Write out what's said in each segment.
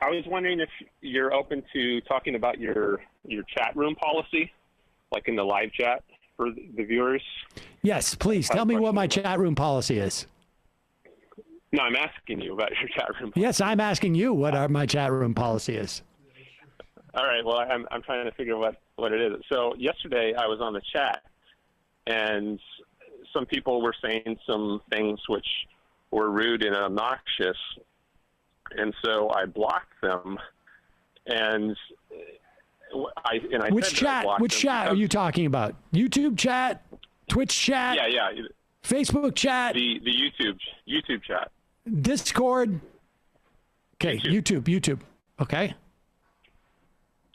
I was wondering if you're open to talking about your chat room policy, like in the live chat for the viewers. Yes, please tell me what my chat room policy is. No, I'm asking you about your chat room policy. Yes, I'm asking you what my chat room policy is. All right. Well, I'm trying to figure what it is. So yesterday I was on the chat, and some people were saying some things which were rude and obnoxious, and so I blocked them. And I which chat? Which chat are you talking about? YouTube chat, Twitch chat? Yeah. Facebook chat. The YouTube chat. Discord. Okay, YouTube. Okay.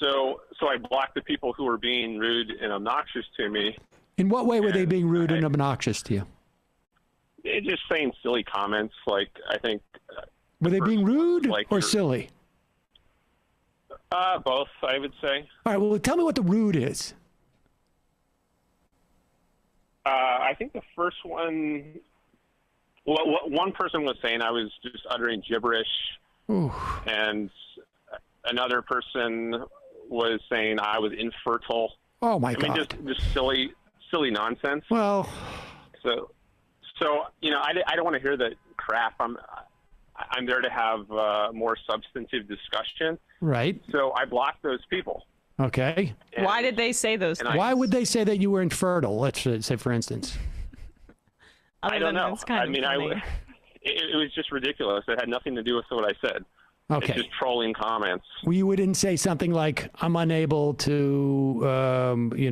So I blocked the people who were being rude and obnoxious to me. In what way were they being rude and obnoxious to you? They're just saying silly comments. Like, I think. Were they being rude or silly? Both, I would say. All right. Well, tell me what the rude is. I think the first one. Well, one person was saying I was just uttering gibberish, Ooh. And another person was saying I was infertile. Oh my God! Just silly nonsense. Well, so I don't want to hear the crap. I'm there to have more substantive discussion. Right. So I blocked those people. Okay. Why did they say those things? Why would they say that you were infertile? Let's say, for instance. I don't know. It was just ridiculous. It had nothing to do with what I said. Okay. It's just trolling comments. Well, you wouldn't say something like, "I'm unable to," you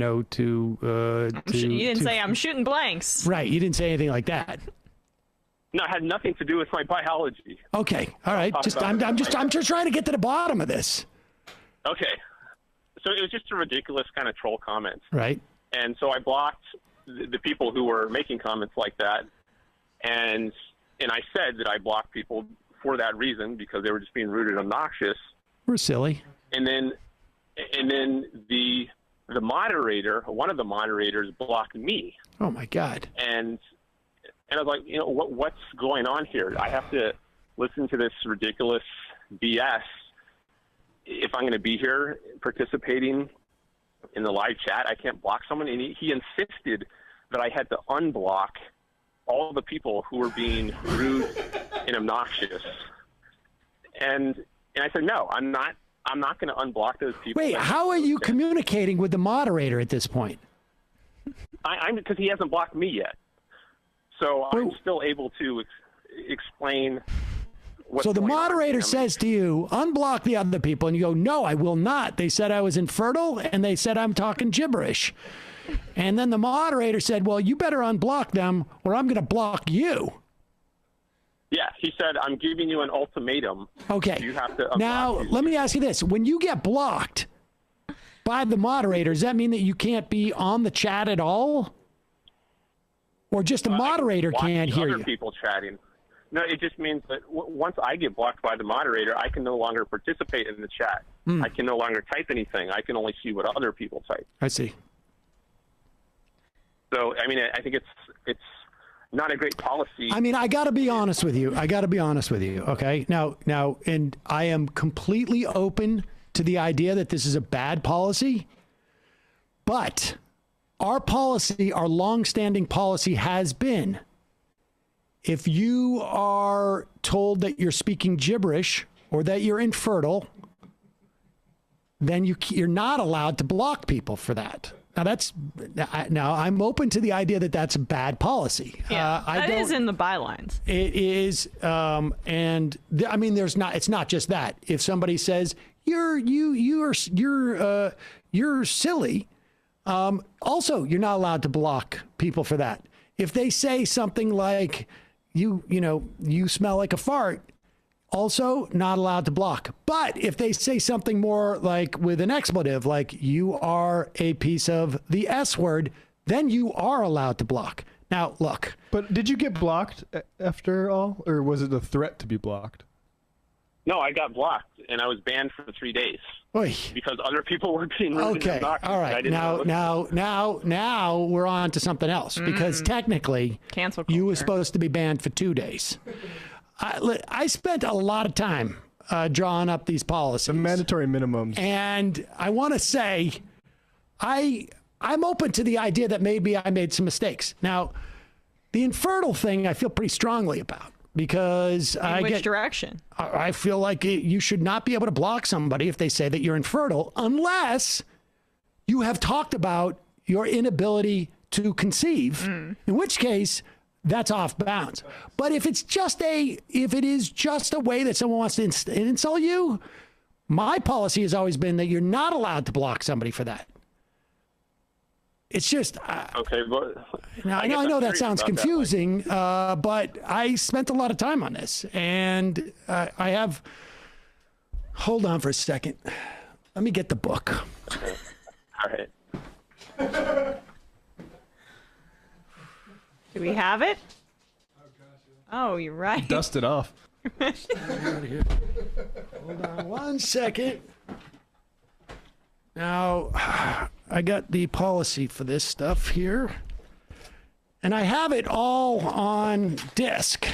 didn't say I'm shooting blanks. Right. You didn't say anything like that. No, it had nothing to do with my biology. Okay. All right. I'm just trying to get to the bottom of this. Okay. So it was just a ridiculous kind of troll comment. Right. And so I blocked the people who were making comments like that. And I said that I blocked people for that reason, because they were just being rude and obnoxious. We're silly. And then the moderator, one of the moderators, blocked me. Oh my God. And I was like, what's going on here? I have to listen to this ridiculous BS if I'm going to be here participating in the live chat. I can't block someone. And he insisted that I had to unblock all the people who were being rude and obnoxious. And I said, no, I'm not going to unblock those people. Wait, how are you communicating with the moderator at this point? I'm because he hasn't blocked me yet. So I'm still able to explain what's So the going on. moderator says to you, unblock the other people, and you go, no, I will not. They said I was infertile, and they said I'm talking gibberish. And then the moderator said, well, you better unblock them, or I'm going to block you. Yeah, he said, I'm giving you an ultimatum. Okay. You have to now, let me ask you this. When you get blocked by the moderator, does that mean that you can't be on the chat at all? Or just the moderator can't hear other you? People chatting. No, it just means that once I get blocked by the moderator, I can no longer participate in the chat. I can no longer type anything. I can only see what other people type. I see. So, I mean, I think it's not a great policy. I mean, I got to be honest with you. Okay. Now, and I am completely open to the idea that this is a bad policy, but our policy, our longstanding policy has been, if you are told that you're speaking gibberish or that you're infertile, then you're not allowed to block people for that. Now I'm open to the idea that that's a bad policy. Yeah, that is in the bylines. It is, and I mean, it's not just that. If somebody says you're silly, also you're not allowed to block people for that. If they say something like you smell like a fart, also not allowed to block. But if they say something more like with an expletive, like you are a piece of the S word, then you are allowed to block. Now, look. But did you get blocked after all, or was it a threat to be blocked? No, I got blocked, and I was banned for 3 days. Oy. Because other people were being rude and obnoxious. All right. Now we're on to something else, because technically cancel culture. You were supposed to be banned for 2 days. I spent a lot of time drawing up these policies. The mandatory minimums. And I want to say, I'm open to the idea that maybe I made some mistakes. Now, the infertile thing I feel pretty strongly about because which direction? I feel like you should not be able to block somebody if they say that you're infertile unless you have talked about your inability to conceive, in which case that's off bounds. But if it is just a way that someone wants to insult you, my policy has always been that you're not allowed to block somebody for that. It's just okay. But now, I know that sounds confusing, but I spent a lot of time on this, and I have. Hold on for a second. Let me get the book. Okay. All right. Do we have it? Oh, you're right. Dust it off. Hold on one second. Now, I got the policy for this stuff here, and I have it all on disk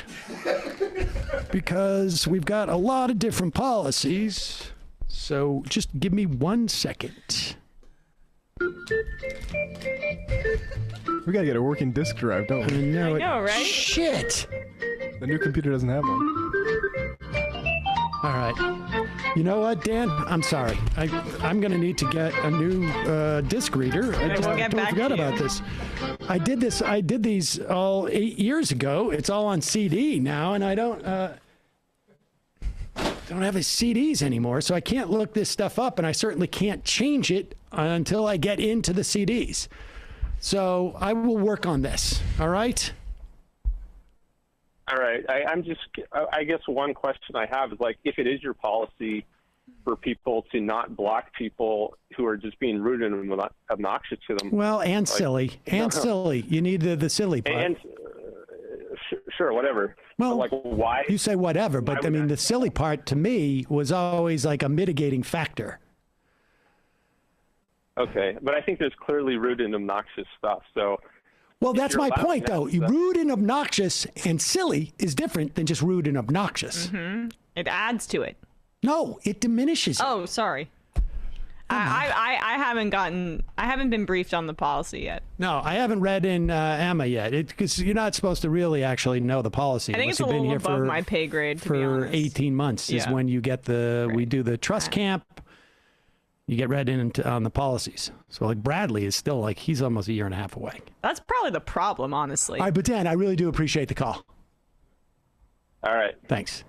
because we've got a lot of different policies. So just give me 1 second. We gotta get a working disk drive, don't we? I know, right? Shit. The new computer doesn't have one. All right. You know what, Dan? I'm sorry. I'm going to need to get a new disc reader. I totally forgot about this. I did these all 8 years ago. It's all on CD now, and I don't have any CDs anymore, so I can't look this stuff up, and I certainly can't change it until I get into the CDs. So I will work on this. All right? All right. I guess one question I have is, like, if it is your policy for people to not block people who are just being rude and obnoxious to them. Well, and like, silly. And silly. You need the silly part. And sure, whatever. Well, but, like, why? You say whatever, but I mean, the silly part to me was always like a mitigating factor. Okay. But I think there's clearly rude and obnoxious stuff. So. Well, that's my point, though. Rude and obnoxious and silly is different than just rude and obnoxious. Mm-hmm. It adds to it. No, it diminishes it. Oh, sorry. I haven't been briefed on the policy yet. No, I haven't read in Emma yet. Because you're not supposed to really actually know the policy. I think it's a little above my pay grade, to be honest. For 18 months is when you get we do the trust camp. You get read in on the policies. So, like, Bradley is still, like, he's almost a year and a half away. That's probably the problem, honestly. All right, but Dan, I really do appreciate the call. All right. Thanks.